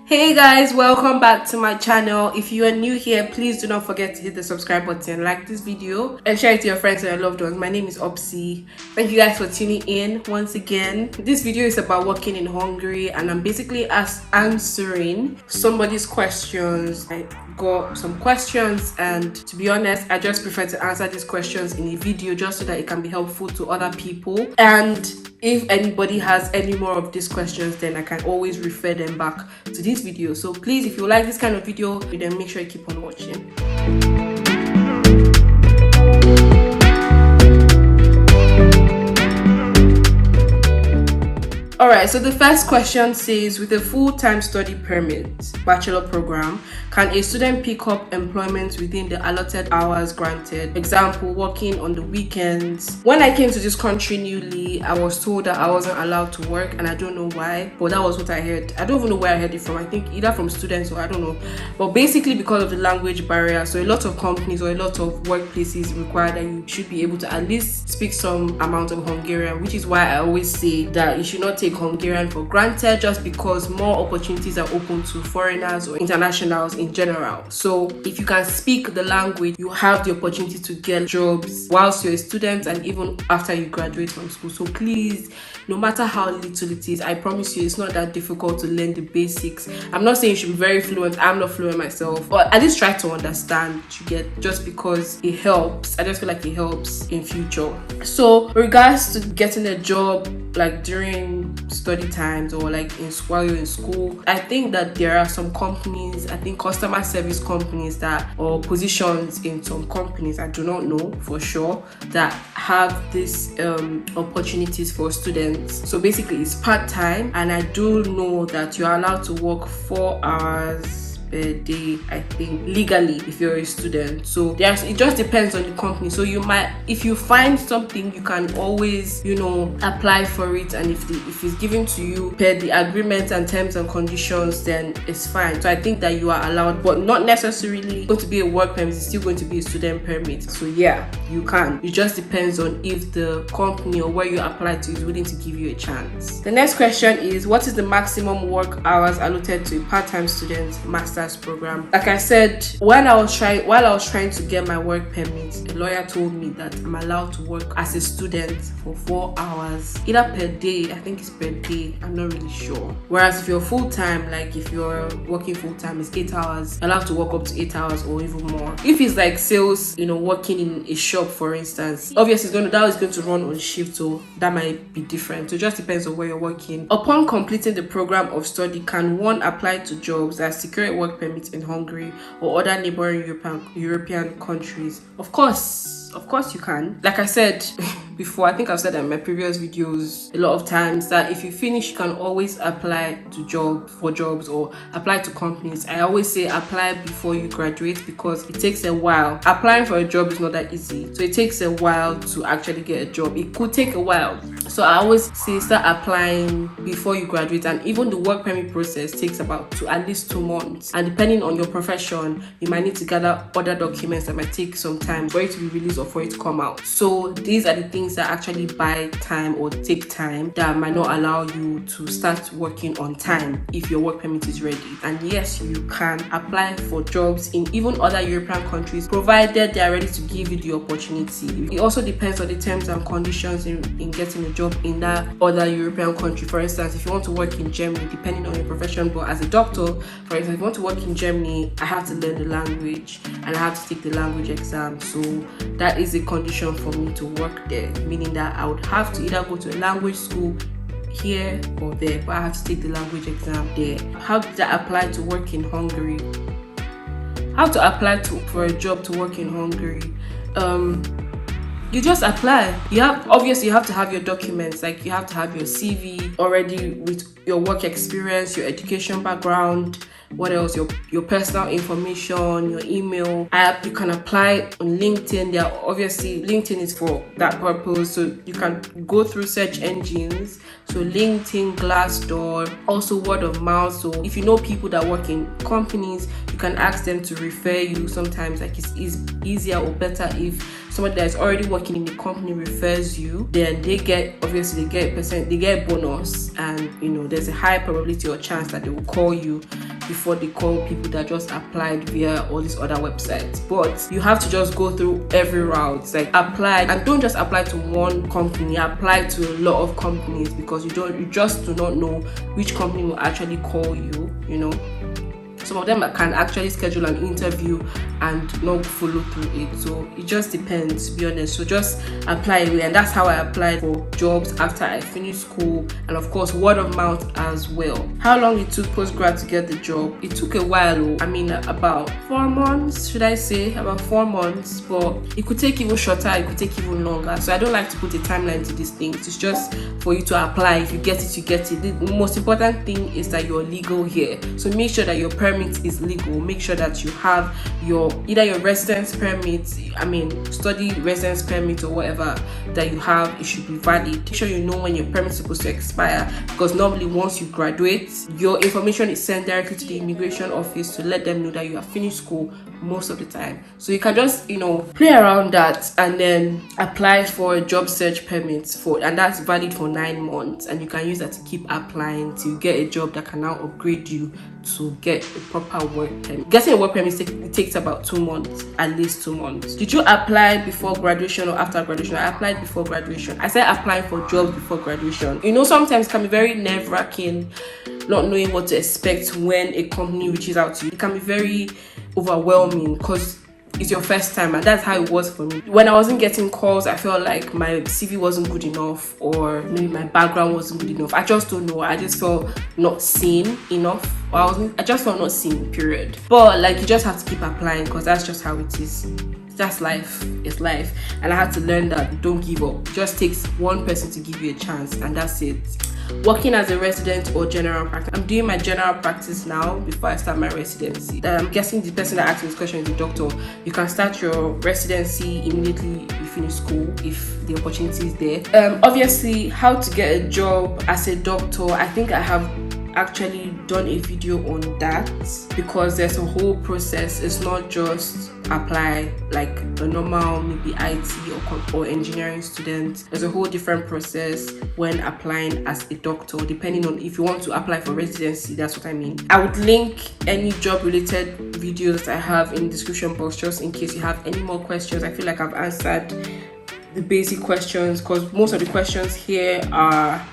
Hey guys, welcome back to my channel. If you are new here, please do not forget to hit the subscribe button, like this video, and share it to your friends and your loved ones. My name is Obsy. Thank you guys for tuning in once again. This video is about working in Hungary, and I'm basically answering somebody's questions. I got some questions, and to be honest, I just prefer to answer these questions in a video just so that it can be helpful to other people. And if anybody has any more of these questions, then I can always refer them back to this video. So please, if you like this kind of video, then make sure you keep on watching. Alright, so the first question says, with a full-time study permit, bachelor program, can a student pick up employment within the allotted hours granted? Example, working on the weekends. When I came to this country newly, I was told that I wasn't allowed to work, and I don't know why, but that was what I heard. I don't even know where I heard it from. I think either from students or I don't know. But basically because of the language barrier, so a lot of companies or a lot of workplaces require that you should be able to at least speak some amount of Hungarian, which is why I always say that you should not take Hungarian for granted just because more opportunities are open to foreigners or internationals in general. So if you can speak the language, you have the opportunity to get jobs whilst you're a student and even after you graduate from school. So please, no matter how little it is, I promise you it's not that difficult to learn the basics. I'm not saying you should be very fluent. I'm not fluent myself, but at least try to understand what you get, just because it helps. I just feel like it helps in future. So regards to getting a job like during study times or like while you're in school, I think that there are some companies, I think customer service companies or positions in some companies, I do not know for sure, that have these opportunities for students. So basically it's part-time, and I do know that you're allowed to work 4 hours per day, I think, legally if you're a student. So it just depends on the company. So you might, if you find something, you can always, apply for it, and if it's given to you per the agreement and terms and conditions, then it's fine. So I think that you are allowed, but not necessarily going to be a work permit. It's still going to be a student permit. So yeah, you can. It just depends on if the company or where you apply to is willing to give you a chance. The next question is, what is the maximum work hours allotted to a part-time student master's program? Like I said, while I was trying to get my work permit, a lawyer told me that I'm allowed to work as a student for 4 hours, either per day. I think it's per day, I'm not really sure. Whereas if you're full-time, like if you're working full-time, it's 8 hours. You're allowed to work up to 8 hours or even more. If it's like sales, working in a shop, for instance, obviously that is going to run on shift, so that might be different. So it just depends on where you're working. Upon completing the program of study, can one apply to jobs that secure a work permit in Hungary or other neighboring European countries? Of course you can. Like I said before, I think I've said that in my previous videos a lot of times, that if you finish, you can always apply to jobs or apply to companies. I always say apply before you graduate, because it takes a while. Applying for a job is not that easy, so it takes a while to actually get a job. It could take a while. So I always say start applying before you graduate, and even the work permit process takes at least 2 months. And depending on your profession, you might need to gather other documents that might take some time for it to be released or for it to come out. So these are the things that actually buy time or take time, that might not allow you to start working on time if your work permit is ready. And yes, you can apply for jobs in even other European countries, provided they are ready to give you the opportunity. It also depends on the terms and conditions in getting a job in that other European country. For instance, if you want to work in Germany, depending on your profession, but as a doctor, for instance, if you want to work in Germany, I have to learn the language and I have to take the language exam. So that is a condition for me to work there, meaning that I would have to either go to a language school here or there, but I have to take the language exam there. How did that apply to work in Hungary? How to apply for a job to work in Hungary? You just apply. You have to have your documents, like you have to have your CV already with your work experience, your education background, what else, your personal information, your email. You can apply on LinkedIn. Obviously LinkedIn is for that purpose, so you can go through search engines, so LinkedIn, Glassdoor, also word of mouth. So if you know people that work in companies, you can ask them to refer you. Sometimes like it's easier or better if somebody that is already working in the company refers you, then they get a bonus, and there's a high probability or chance that they will call you before they call people that just applied via all these other websites. But you have to just go through every route. It's like apply, and don't just apply to one company, apply to a lot of companies, because you just do not know which company will actually call you, you know. Some of them can actually schedule an interview and not follow through it. So it just depends, to be honest. So just apply away. And that's how I applied for jobs after I finished school. And of course, word of mouth as well. How long it took postgrad to get the job? It took a while. I mean, about 4 months, should I say? About 4 months. But it could take even shorter. It could take even longer. So I don't like to put a timeline to these things. It's just for you to apply. If you get it, you get it. The most important thing is that you're legal here. So make sure that your permit is legal. Make sure that you have either your residence permit, study residence permit, or whatever that you have. It should be valid. Make sure you know when your permit is supposed to expire, because normally once you graduate, your information is sent directly to the immigration office to let them know that you have finished school most of the time. So you can just play around that and then apply for a job search permit and that's valid for 9 months, and you can use that to keep applying till you get a job that can now upgrade you to get a proper work permit. Getting a work permit takes about 2 months, at least 2 months. Did you apply before graduation or after graduation? I applied before graduation. I said applying for jobs before graduation. Sometimes it can be very nerve-wracking not knowing what to expect when a company reaches out to you. It can be very overwhelming because it's your first time, and that's how it was for me. When I wasn't getting calls, I felt like my CV wasn't good enough, or maybe my background wasn't good enough. I just don't know. I just felt not seen enough. I just felt not seen, period. But you just have to keep applying, because that's just how it is. That's life. It's life. And I had to learn that don't give up. It just takes one person to give you a chance, and that's it. Working as a resident or general practice. I'm doing my general practice now before I start my residency. I'm guessing the person that asked me this question is the doctor. You can start your residency immediately you finish school if the opportunity is there. Obviously, how to get a job as a doctor. I think I have actually done a video on that, because there's a whole process. It's not just apply like a normal maybe IT or engineering student. There's a whole different process when applying as a doctor, depending on if you want to apply for residency. That's what I mean. I would link any job related videos I have in the description box, just in case you have any more questions. I feel like I've answered the basic questions, because most of the questions here are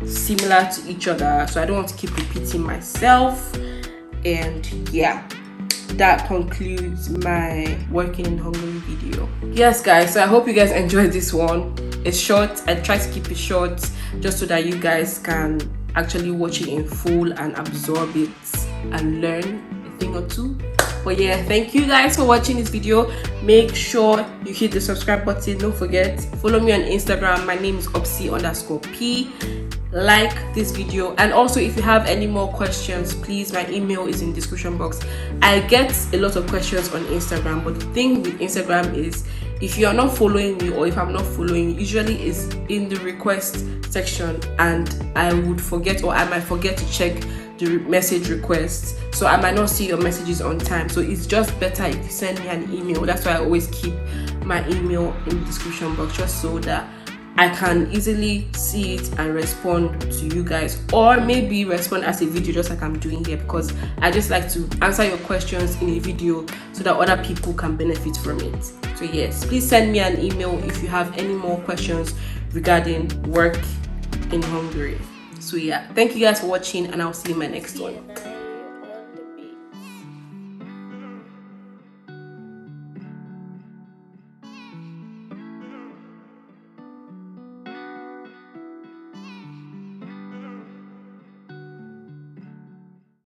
similar to each other, so I don't want to keep repeating myself. And yeah, that concludes my working in Hungary video. Yes guys, so I hope you guys enjoyed this one. It's short. I try to keep it short just so that you guys can actually watch it in full and absorb it and learn a thing or two. But yeah, thank you guys for watching this video. Make sure you hit the subscribe button. Don't forget, follow me on Instagram. My name is Obsy_P. Like this video, and also if you have any more questions, please, my email is in the description box. I get a lot of questions on Instagram, but the thing with Instagram is if you are not following me, or if I'm not following you, usually is in the request section, and I would forget, or I might forget to check the message requests, so I might not see your messages on time. So it's just better if you send me an email. That's why I always keep my email in the description box, just so that I can easily see it and respond to you guys, or maybe respond as a video, just like I'm doing here, because I just like to answer your questions in a video so that other people can benefit from it. So yes, please send me an email if you have any more questions regarding work in Hungary. So yeah, thank you guys for watching, and I'll see you in my next one.